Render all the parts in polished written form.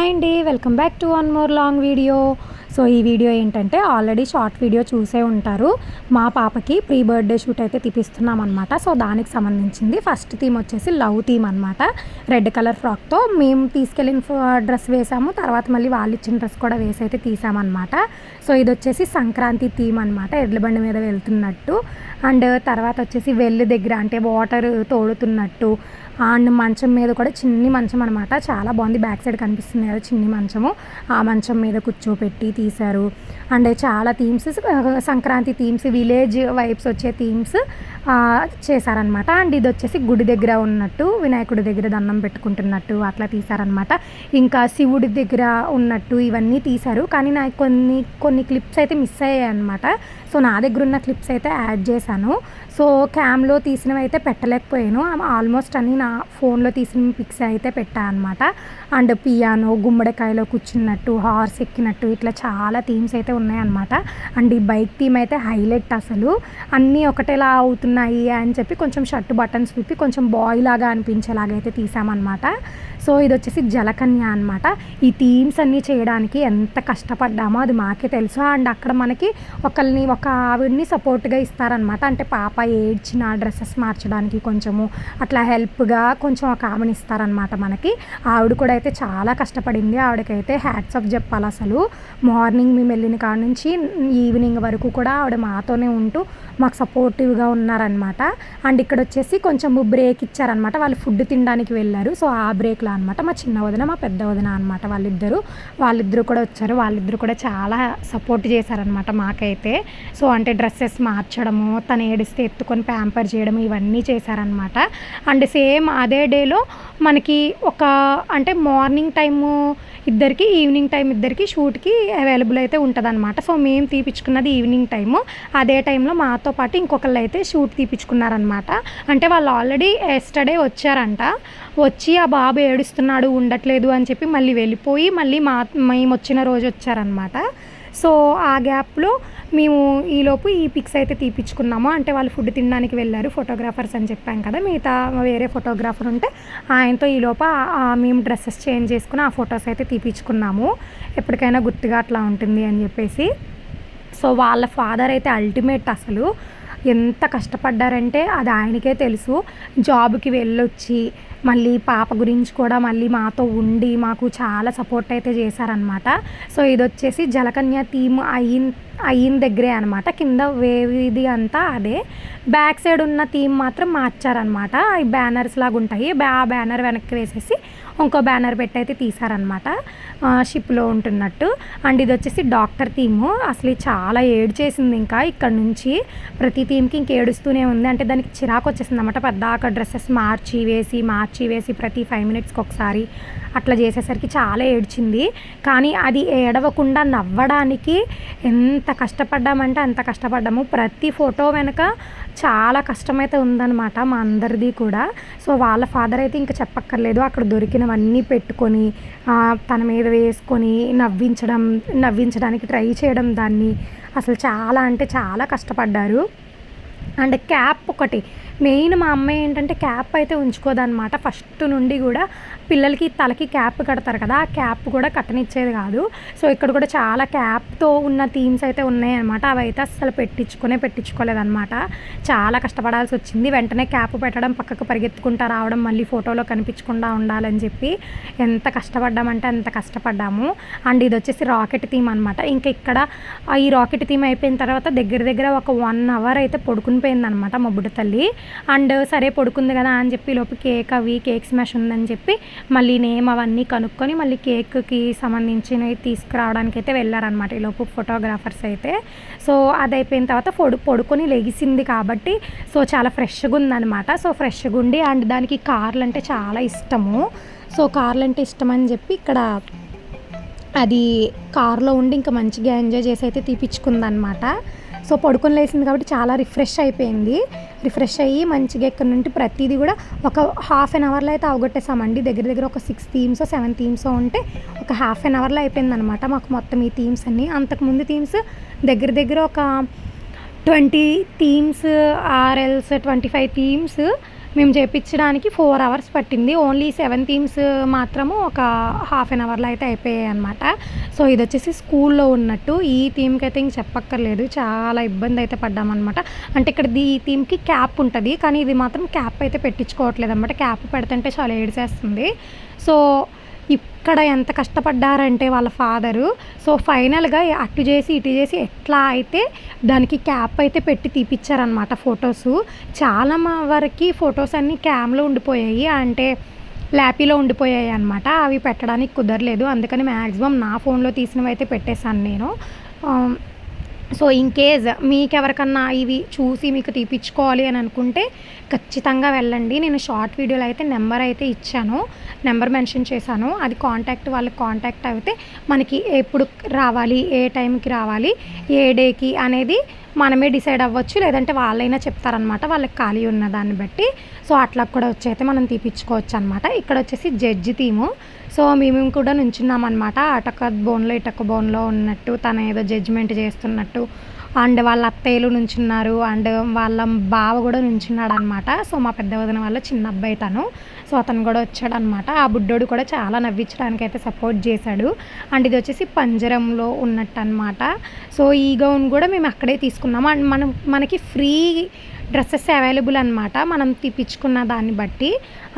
Hi అండి, welcome back to one more long video. So ఈ video ఏంటంటే already short video చూసే ఉంటారు. మా పాపకి ప్రీ బర్త్డే షూట్ అయితే తీపిస్తున్నాం అనమాట. సో దానికి సంబంధించింది ఫస్ట్ థీమ్ వచ్చేసి లవ్ థీమ్ అనమాట. రెడ్ కలర్ ఫ్రాక్తో మేము తీసుకెళ్ళిన డ్రెస్ వేసాము, తర్వాత మళ్ళీ వాళ్ళు ఇచ్చిన డ్రెస్ కూడా వేసి అయితే తీసామన్నమాట. సో ఇది వచ్చేసి సంక్రాంతి థీమ్ అనమాట, ఎడ్ల బండి మీద వెళ్తున్నట్టు. అండ్ తర్వాత వచ్చేసి వెల్లు దగ్గర అంటే వాటర్ తోడుతున్నట్టు. అండ్ మంచం మీద కూడా చిన్ని మంచం అనమాట, చాలా బాగుంది. బ్యాక్ సైడ్ కనిపిస్తుంది కదా చిన్ని మంచము, ఆ మంచం మీద కూర్చోపెట్టి తీశారు. అండ్ చాలా themes, Sankranti themes, village vibes వచ్చే థీమ్స్ చేశారనమాట. అండ్ ఇది వచ్చేసి గుడి దగ్గర ఉన్నట్టు, వినాయకుడి దగ్గర దండం పెట్టుకుంటున్నట్టు అట్లా తీశారనమాట. ఇంకా శివుడి దగ్గర ఉన్నట్టు ఇవన్నీ తీశారు. కానీ నాకు కొన్ని క్లిప్స్ అయితే మిస్ అయ్యాయి అనమాట. సో నా దగ్గర ఉన్న క్లిప్స్ అయితే యాడ్ చేశాను. సో క్యామ్లో తీసినవి అయితే పెట్టలేకపోయాను, ఆల్మోస్ట్ అన్నీ నా ఫోన్లో తీసిన పిక్స్ అయితే పెట్టాను అనమాట. అండ్ పియానో, గుమ్మడికాయలో కూర్చున్నట్టు, హార్స్ ఎక్కినట్టు ఇట్లా చాలా థీమ్స్ అయితే ఉన్నాయన్నమాట. అండ్ ఈ బైక్ థీమ్ అయితే హైలైట్, అసలు అన్నీ ఒకటేలా అవుతున్నాయి అని చెప్పి కొంచెం షర్ట్ బటన్స్ విప్పి కొంచెం బాయ్ లాగా అనిపించేలాగైతే తీసామన్నమాట. సో ఇది వచ్చేసి జలకన్య అనమాట. ఈ థీమ్స్ అన్నీ చేయడానికి ఎంత కష్టపడ్డామో అది మాకే తెలుసు. అండ్ అక్కడ మనకి ఒక ఆవిడ్ని సపోర్ట్గా ఇస్తారనమాట. అంటే పాప ఏడ్చిన డ్రెస్సెస్ మార్చడానికి కొంచెము అట్లా హెల్ప్గా కొంచెం ఒక ఆమెను ఇస్తారనమాట మనకి. ఆవిడ కూడా అయితే చాలా కష్టపడింది. ఆవిడకైతే హ్యాట్స్ ఆఫ్ చెప్పాలి. అసలు మార్నింగ్ మేము వెళ్ళిన కాడ నుంచి ఈవినింగ్ వరకు కూడా ఆవిడ మాతోనే ఉంటూ మాకు సపోర్టివ్గా ఉన్నారనమాట. అండ్ ఇక్కడ వచ్చేసి కొంచెం బ్రేక్ ఇచ్చారనమాట, వాళ్ళు ఫుడ్ తినడానికి వెళ్ళారు. సో ఆ బ్రేక్లో అనమాట మా చిన్న వదిన, మా పెద్ద వదిన అనమాట, వాళ్ళిద్దరూ కూడా వచ్చారు. వాళ్ళిద్దరూ కూడా చాలా సపోర్ట్ చేశారనమాట మాకైతే. సో అంటే డ్రెస్సెస్ మార్చడము, తను ఏడిస్తే ఎత్తుకొని ప్యాంపర్ చేయడం ఇవన్నీ చేశారనమాట. అండ్ సేమ్ అదే డేలో మనకి అంటే మార్నింగ్ టైము ఇద్దరికి, ఈవినింగ్ టైం ఇద్దరికి షూట్కి అవైలబుల్ అయితే ఉంటుంది అనమాట. సో మేము తీపించుకున్నది ఈవినింగ్ టైము. అదే టైంలో మాతో పాటు ఇంకొకళ్ళు అయితే షూట్ తీపించుకున్నారనమాట. అంటే వాళ్ళు ఆల్రెడీ ఎస్టర్డే వచ్చారంట. వచ్చి ఆ బాబు ఏడుస్తున్నాడు ఉండట్లేదు అని చెప్పి మళ్ళీ వెళ్ళిపోయి మళ్ళీ మేము వచ్చిన రోజు వచ్చారనమాట. సో ఆ గ్యాప్లో మేము ఈలోపు ఈ పిక్స్ అయితే తీపించుకున్నాము. అంటే వాళ్ళు ఫుడ్ తినడానికి వెళ్ళారు, ఫోటోగ్రాఫర్స్ అని చెప్పాం కదా, మిగతా వేరే ఫోటోగ్రాఫర్ ఉంటే ఆయనతో ఈలోపు మేము డ్రెస్సెస్ చేంజ్ చేసుకుని ఆ ఫొటోస్ అయితే తీపించుకున్నాము. ఎప్పటికైనా గుర్తుగా అట్లా ఉంటుంది అని చెప్పేసి. సో వాళ్ళ ఫాదర్ అయితే అల్టిమేట్, అసలు ఎంత కష్టపడ్డారంటే అది ఆయనకే తెలుసు. జాబ్కి వెళ్ళొచ్చి మళ్ళీ పాప గురించి కూడా మళ్ళీ మాతో ఉండి మాకు చాలా సపోర్ట్ అయితే చేశారనమాట. సో ఇది వచ్చేసి జలకన్య థీమ్ అయిన దగ్గరే అనమాట. కింద వేవిది అంతా అదే, బ్యాక్ సైడ్ ఉన్న థీమ్ మాత్రం మార్చారనమాట. ఈ బ్యానర్స్ లాగా ఉంటాయి, ఆ బ్యానర్ వెనక్కి వేసేసి ఇంకో బ్యానర్ పెట్టి అయితే తీసారనమాట, షిప్లో ఉంటున్నట్టు. అండ్ ఇది వచ్చేసి డాక్టర్ థీము. అసలు చాలా ఏడ్చేసింది. ఇంకా ఇక్కడ నుంచి ప్రతి థీమ్కి ఇంక ఏడుస్తూనే ఉంది. అంటే దానికి చిరాకు వచ్చేసింది అనమాట. పెద్దాక డ్రెస్సెస్ మార్చి వేసి ప్రతి 5 మినిట్స్కి ఒకసారి అట్లా చేసేసరికి చాలా ఏడ్చింది. కానీ అది ఏడవకుండా నవ్వడానికి ఎంత కష్టపడ్డామంటే అంత కష్టపడ్డాము. ప్రతి ఫోటో వెనక చాలా కష్టమైతే ఉందన్నమాట మా అందరిది కూడా. సో వాళ్ళ ఫాదర్ అయితే ఇంకా చెప్పక్కర్లేదు, అక్కడ దొరికినవన్నీ పెట్టుకొని తన మీద వేసుకొని నవ్వించడానికి ట్రై చేయడం దాన్ని. అసలు చాలా అంటే చాలా కష్టపడ్డారు. అండ్ క్యాప్ ఒకటి మెయిన్, మా అమ్మాయి ఏంటంటే క్యాప్ అయితే ఉంచుకోదన్నమాట. ఫస్ట్ నుండి కూడా పిల్లలకి తలకి క్యాప్ కడతారు కదా, ఆ క్యాప్ కూడా కట్టనిచ్చేది కాదు. సో ఇక్కడ కూడా చాలా క్యాప్తో ఉన్న థీమ్స్ అయితే ఉన్నాయన్నమాట. అవి అయితే అసలు పెట్టించుకోలేదన్నమాట. చాలా కష్టపడాల్సి వచ్చింది. వెంటనే క్యాప్ పెట్టడం, పక్కకు పరిగెత్తుకుంటా రావడం, మళ్ళీ ఫోటోలో కనిపించకుండా ఉండాలని చెప్పి ఎంత కష్టపడ్డామంటే అంత కష్టపడ్డాము. అండ్ ఇది వచ్చేసి రాకెట్ థీమ్ అనమాట. ఇంకా ఇక్కడ ఈ రాకెట్ థీమ్ అయిపోయిన తర్వాత దగ్గర ఒక 1 అవర్ అయితే పడుకునిపోయిందనమాట మా బుడ్డ తల్లి. అండ్ సరే పడుకుంది కదా అని చెప్పి లోపు కేక్ స్మాష్ ఉందని చెప్పి మళ్ళీ నేమ్ అవన్నీ కనుక్కొని మళ్ళీ కేక్కి సంబంధించినవి తీసుకురావడానికి అయితే వెళ్ళారనమాట ఈలోపు ఫోటోగ్రాఫర్స్ అయితే. సో అది అయిపోయిన తర్వాత పడుకొని లెగిసింది కాబట్టి సో చాలా ఫ్రెష్గా ఉందనమాట. సో ఫ్రెష్గా ఉండి అండ్ దానికి కార్లు అంటే చాలా ఇష్టము. సో కార్లు అంటే ఇష్టం అని చెప్పి ఇక్కడ అది కారులో ఉండి ఇంకా మంచిగా ఎంజాయ్ చేసి అయితే తీపిచ్చుకుందనమాట. సో పడుకొని లేసింది కాబట్టి చాలా రిఫ్రెష్ అయ్యి మంచిగా ఇక్కడ నుండి ప్రతిదీ కూడా ఒక ½ అన్ అవర్లో అయితే అవగొట్టేసామండి. దగ్గర ఒక 6 థీమ్స్ 7 థీమ్స్ ఉంటే ఒక ½ అన్ అవర్లో అయిపోయిందనమాట మాకు మొత్తం ఈ థీమ్స్ అన్నీ. అంతకుముందు థీమ్స్ దగ్గర ఒక 20 థీమ్స్ ఆర్ఎల్స్ 25 థీమ్స్ మేము చేపించడానికి 4 అవర్స్ పట్టింది. ఓన్లీ 7 థీమ్స్ మాత్రము ఒక హాఫ్ అన్ అవర్‌లో అయితే అయిపోయాయి అనమాట. సో ఇదొచ్చేసి స్కూల్లో ఉన్నట్టు. ఈ థీమ్‌కైతే ఇంక చెప్పక్కర్లేదు. చాలా ఇబ్బంది అయితే పడ్డామనమాట. అంటే ఇక్కడ ఈ థీమ్‌కి క్యాప్ ఉంటది. కానీ ఇది మాత్రం క్యాప్ అయితే పెట్టించుకోవట్లేదనమాట. క్యాప్ పెడుతుంటే చాలా ఏడిసేస్తుంది. సో ఇక్కడ ఎంత కష్టపడ్డారంటే వాళ్ళ ఫాదరు. సో ఫైనల్‌గా అటు చేసి, ఇటు చేసి ఎట్లా అయితే దానికి క్యాప్ అయితే పెట్టి తీపిచ్చారనమాట ఫోటోసు. చాలా వరకి ఫోటోస్ అన్నీ క్యామ్‌లో ఉండిపోయాయి. అంటే ల్యాపీలో ఉండిపోయాయి అనమాట. అవి పెట్టడానికి కుదరలేదు. అందుకని మ్యాక్సిమం నా ఫోన్‌లో తీసినవైతే పెట్టేశాను నేను. సో ఇన్‌కేస్ మీకెవరికన్నా ఇవి చూసి మీకు తీపిచ్చుకోవాలి అని అనుకుంటే ఖచ్చితంగా వెళ్ళండి. నేను షార్ట్ వీడియోలో అయితే నెంబర్ అయితే ఇచ్చాను. నెంబర్ మెన్షన్ చేశాను. అది వాళ్ళకి కాంటాక్ట్ అయితే మనకి ఎప్పుడు రావాలి, ఏ టైంకి రావాలి, ఏ డేకి అనేది మనమే డిసైడ్ అవ్వచ్చు. లేదంటే వాళ్ళైనా చెప్తారనమాట. వాళ్ళకి ఖాళీ ఉన్న దాన్ని బట్టి. సో అట్లా కూడా వచ్చి అయితే మనం తీపిచ్చుకోవచ్చు అనమాట. ఇక్కడ వచ్చేసి జడ్జి థీము. సో మేము కూడా నుంచున్నామనమాట. అటొక బోన్‌లో, ఇటొక బోన్‌లో ఉన్నట్టు తను ఏదో జడ్జిమెంట్ చేస్తున్నట్టు. అండ్ వాళ్ళ అత్తయ్యలు నుంచున్నారు. అండ్ వాళ్ళ బావ కూడా నుంచున్నాడనమాట. సో మా పెద్ద వదిన వాళ్ళ చిన్న అబ్బాయి తను. సో అతను కూడా వచ్చాడనమాట. ఆ బుడ్డోడు కూడా చాలా నవ్వించడానికైతే సపోర్ట్ చేశాడు. అండ్ ఇది వచ్చేసి పంజరంలో ఉన్నట్టు అనమాట. సో ఈ గౌన్ కూడా మేము అక్కడే తీసుకున్నాము. అండ్ మనకి ఫ్రీ డ్రెస్సెస్ అవైలబుల్ అనమాట. మనం తీపిచ్చుకున్న దాన్ని బట్టి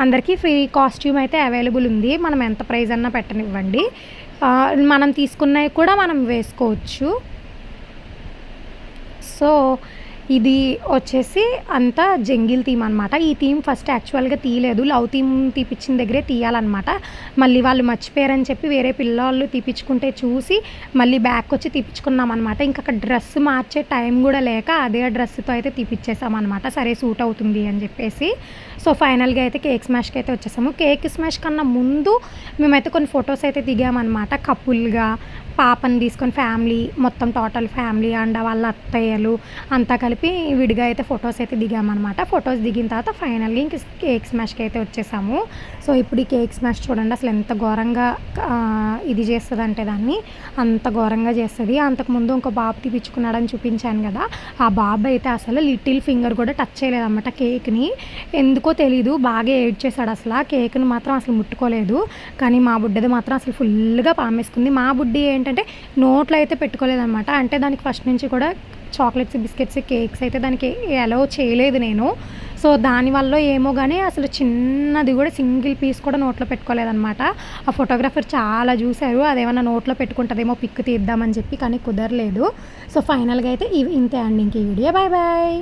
అందరికీ ఫ్రీ కాస్ట్యూమ్ అయితే అవైలబుల్ ఉంది. మనం ఎంత ప్రైస్ అన్నా పెట్టనివ్వండి. మనం తీసుకున్నవి కూడా మనం వేసుకోవచ్చు. సో ఇది వచ్చేసి అంతా జంగిల్ థీమ్ అనమాట. ఈ థీమ్ ఫస్ట్ యాక్చువల్‌గా తీయలేదు. లవ్ థీమ్ తీపిచ్చిన దగ్గరే తీయాలన్నమాట. మళ్ళీ వాళ్ళు మర్చిపోయారని చెప్పి వేరే పిల్లోళ్ళు తీపిచ్చుకుంటే చూసి మళ్ళీ బ్యాక్ వచ్చి తీపిచ్చుకున్నామన్నమాట. ఇంక అక్కడ డ్రెస్ మార్చే టైం కూడా లేక అదే డ్రెస్‌తో అయితే తీపిచ్చేసామన్నమాట. సరే సూట్ అవుతుంది అని చెప్పేసి. సో ఫైనల్‌గా అయితే కేక్ స్మాష్‌కి అయితే వచ్చేసాము. కేక్ స్మాష్ కన్నా ముందు మేమైతే కొన్ని ఫొటోస్ అయితే దిగామన్నమాట. కపుల్‌గా పాపని తీసుకొని ఫ్యామిలీ మొత్తం టోటల్ ఫ్యామిలీ అండ్ వాళ్ళ అత్తయ్యలు అంతా కలిపి విడిగా అయితే ఫొటోస్ అయితే దిగామన్నమాట. ఫొటోస్ దిగిన తర్వాత ఫైనల్‌గా ఇంక కేక్ స్మాష్‌కి అయితే వచ్చేసాము. సో ఇప్పుడు ఈ కేక్ స్మాష్ చూడండి అసలు ఎంత ఘోరంగా ఇది చేస్తుందంటే దాన్ని అంత ఘోరంగా చేస్తుంది. అంతకుముందు ఇంకో బాబు తీపిచ్చుకున్నాడని చూపించాను కదా, ఆ బాబు అయితే అసలు లిటిల్ ఫింగర్ కూడా టచ్ చేయలేదన్నమాట కేక్ని. ఎందుకో తెలీదు బాగా ఏడ్చేశాడు. అసలు ఆ కేక్ని మాత్రం అసలు ముట్టుకోలేదు. కానీ మా బుడ్డది మాత్రం అసలు ఫుల్గా పామేసుకుంది. మా బుడ్డి ఏంటంటే నోట్లో అయితే పెట్టుకోలేదన్నమాట. అంటే దానికి ఫస్ట్ నుంచి కూడా చాక్లెట్స్, బిస్కెట్స్, కేక్స్ అయితే దానికి అలౌ చేయలేదు నేను. సో దానివల్ల ఏమో కానీ అసలు చిన్నది కూడా సింగిల్ పీస్ కూడా నోట్లో పెట్టుకోలేదన్నమాట. ఆ ఫోటోగ్రాఫర్ చాలా చూశారు అదేమన్నా నోట్లో పెట్టుకుంటుందేమో పిక్ తీద్దామని చెప్పి, కానీ కుదరలేదు. సో ఫైనల్గా అయితే ఇంతే అండి ఇంక ఈ వీడియో. Bye bye.